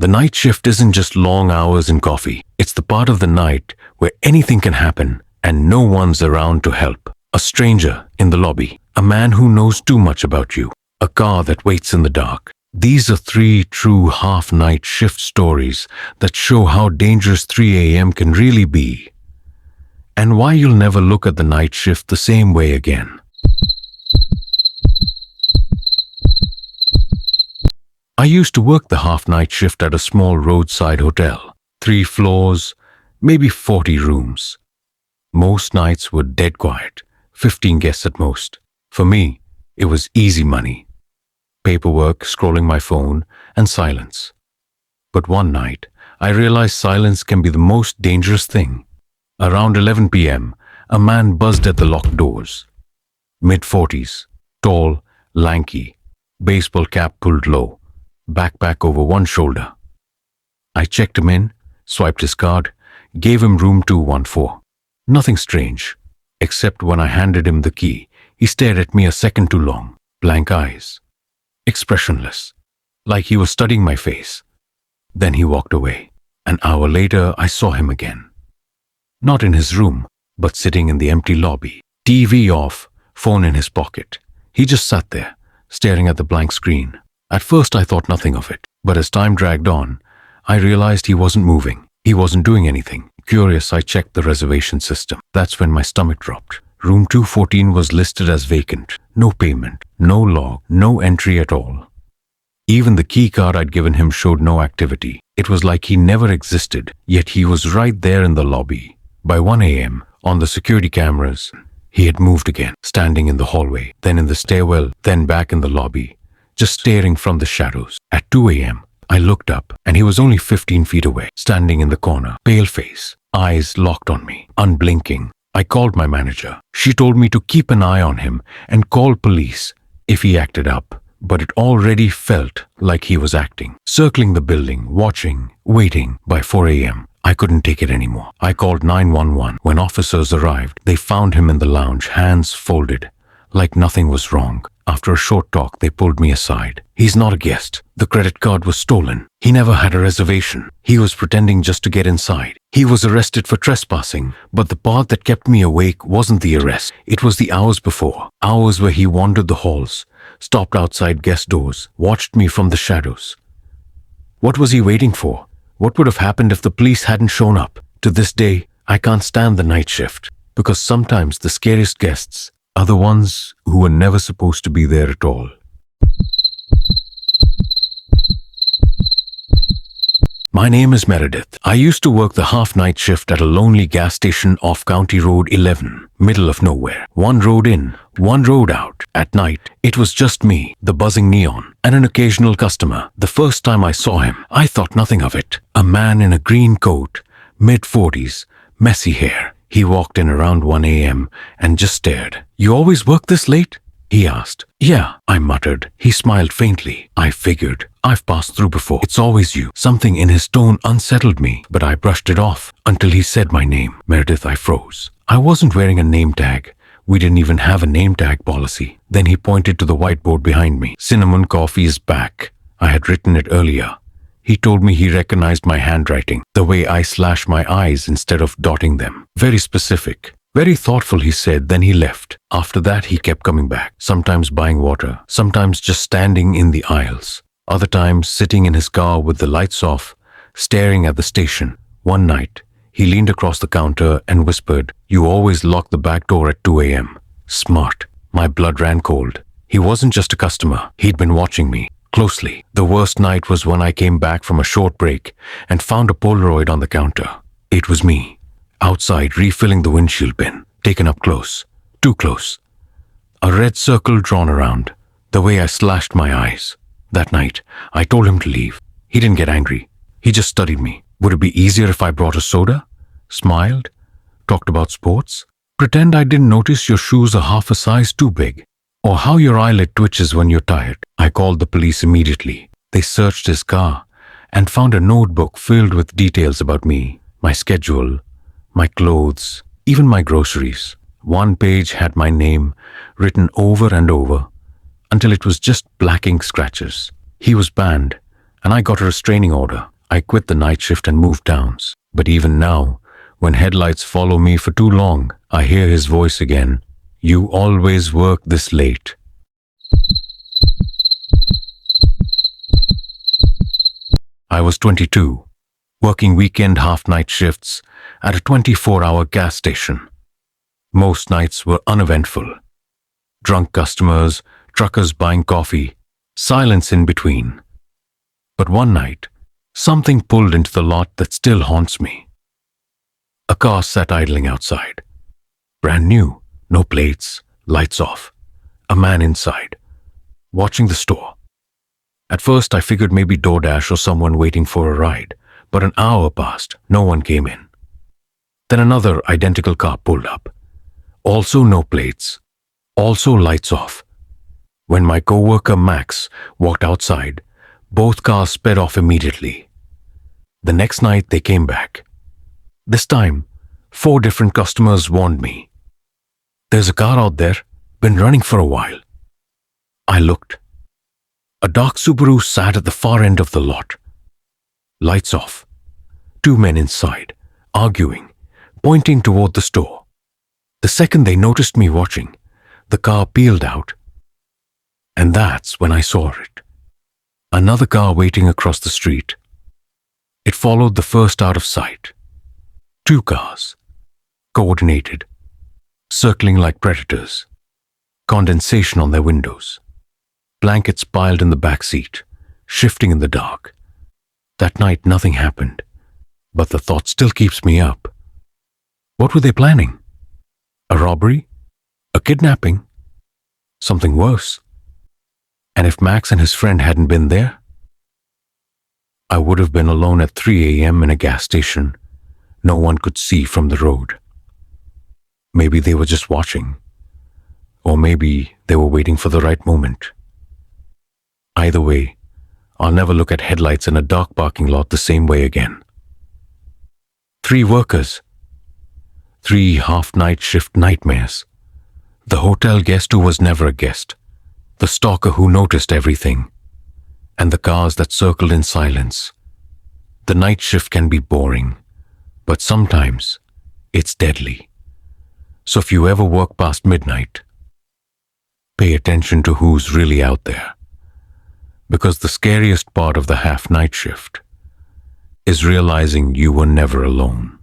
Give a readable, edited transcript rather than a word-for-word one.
The night shift isn't just long hours and coffee. It's the part of the night where anything can happen and no one's around to help. A stranger in the lobby, a man who knows too much about you, a car that waits in the dark. These are 3 true half-night shift stories that show how dangerous 3 a.m. can really be, and why you'll never look at the night shift the same way again. I used to work the half-night shift at a small roadside hotel. 3 floors, maybe 40 rooms. Most nights were dead quiet, 15 guests at most. For me, it was easy money. Paperwork, scrolling my phone, and silence. But one night, I realized silence can be the most dangerous thing. Around 11 p.m., a man buzzed at the locked doors. Mid-40s, tall, lanky, baseball cap pulled low, backpack over one shoulder. I checked him in, swiped his card, gave him room 214. Nothing strange, except when I handed him the key, he stared at me a second too long, blank eyes, expressionless, like he was studying my face. Then he walked away. An hour later, I saw him again. Not in his room, but sitting in the empty lobby, TV off, phone in his pocket. He just sat there, staring at the blank screen. At first I thought nothing of it, but as time dragged on, I realized he wasn't moving. He wasn't doing anything. Curious, I checked the reservation system. That's when my stomach dropped. Room 214 was listed as vacant. No payment, no log, no entry at all. Even the key card I'd given him showed no activity. It was like he never existed, yet he was right there in the lobby. By 1 a.m., on the security cameras, he had moved again, standing in the hallway, then in the stairwell, then back in the lobby, just staring from the shadows. At 2 a.m., I looked up, and he was only 15 feet away, standing in the corner, pale face, eyes locked on me, unblinking. I called my manager. She told me to keep an eye on him and call police if he acted up, but it already felt like he was acting. Circling the building, watching, waiting. By 4 a.m., I couldn't take it anymore. I called 911. When officers arrived, they found him in the lounge, hands folded, like nothing was wrong. After a short talk, they pulled me aside. He's not a guest. The credit card was stolen. He never had a reservation. He was pretending just to get inside. He was arrested for trespassing, but the part that kept me awake wasn't the arrest. It was the hours before. Hours where he wandered the halls, stopped outside guest doors, watched me from the shadows. What was he waiting for? What would have happened if the police hadn't shown up? To this day, I can't stand the night shift, because sometimes the scariest guests are the ones who were never supposed to be there at all. My name is Meredith. I used to work the half-night shift at a lonely gas station off County Road 11, middle of nowhere. One road in, one road out. At night, it was just me, the buzzing neon, and an occasional customer. The first time I saw him, I thought nothing of it. A man in a green coat, mid-40s, messy hair. He walked in around 1 a.m. and just stared. "You always work this late?" he asked. "Yeah," I muttered. He smiled faintly. I figured, I've passed through before. It's always you. Something in his tone unsettled me, but I brushed it off until he said my name. Meredith, I froze. I wasn't wearing a name tag. We didn't even have a name tag policy. Then he pointed to the whiteboard behind me. "Cinnamon coffee is back." I had written it earlier. He told me he recognized my handwriting, the way I slash my eyes instead of dotting them. Very specific. Very thoughtful, he said, then he left. After that, he kept coming back, sometimes buying water, sometimes just standing in the aisles, other times sitting in his car with the lights off, staring at the station. One night, he leaned across the counter and whispered, "You always lock the back door at 2 a.m. Smart. My blood ran cold. He wasn't just a customer. He'd been watching me closely. The worst night was when I came back from a short break and found a Polaroid on the counter. It was me, outside refilling the windshield bin, taken up close, too close. A red circle drawn around, the way I slashed my eyes. That night, I told him to leave. He didn't get angry. He just studied me. Would it be easier if I brought a soda? Smiled? Talked about sports? Pretend I didn't notice your shoes are half a size too big. Or how your eyelid twitches when you're tired. I called the police immediately. They searched his car and found a notebook filled with details about me, my schedule, my clothes, even my groceries. One page had my name written over and over until it was just black ink scratches. He was banned, and I got a restraining order. I quit the night shift and moved towns. But even now, when headlights follow me for too long, I hear his voice again. You always work this late. I was 22, working weekend half-night shifts at a 24-hour gas station. Most nights were uneventful. Drunk customers, truckers buying coffee, silence in between. But one night, something pulled into the lot that still haunts me. A car sat idling outside. Brand new, no plates, lights off. A man inside, watching the store. At first, I figured maybe DoorDash or someone waiting for a ride, but an hour passed, no one came in. Then another identical car pulled up. Also no plates, also lights off. When my coworker Max walked outside, both cars sped off immediately. The next night they came back. This time, 4 different customers warned me. There's a car out there, been running for a while. I looked. A dark Subaru sat at the far end of the lot. Lights off. 2 men inside, arguing, pointing toward the store. The second they noticed me watching, the car peeled out. And that's when I saw it. Another car waiting across the street. It followed the first out of sight. 2 cars, coordinated, circling like predators. Condensation on their windows. Blankets piled in the back seat, shifting in the dark. That night nothing happened, but the thought still keeps me up. What were they planning? A robbery? A kidnapping? Something worse? And if Max and his friend hadn't been there? I would have been alone at 3 a.m. in a gas station. No one could see from the road. Maybe they were just watching. Or maybe they were waiting for the right moment. Either way, I'll never look at headlights in a dark parking lot the same way again. 3 workers. 3 half-night shift nightmares. The hotel guest who was never a guest. The stalker who noticed everything. And the cars that circled in silence. The night shift can be boring, but sometimes it's deadly. So if you ever work past midnight, pay attention to who's really out there. Because the scariest part of the half-night shift is realizing you were never alone.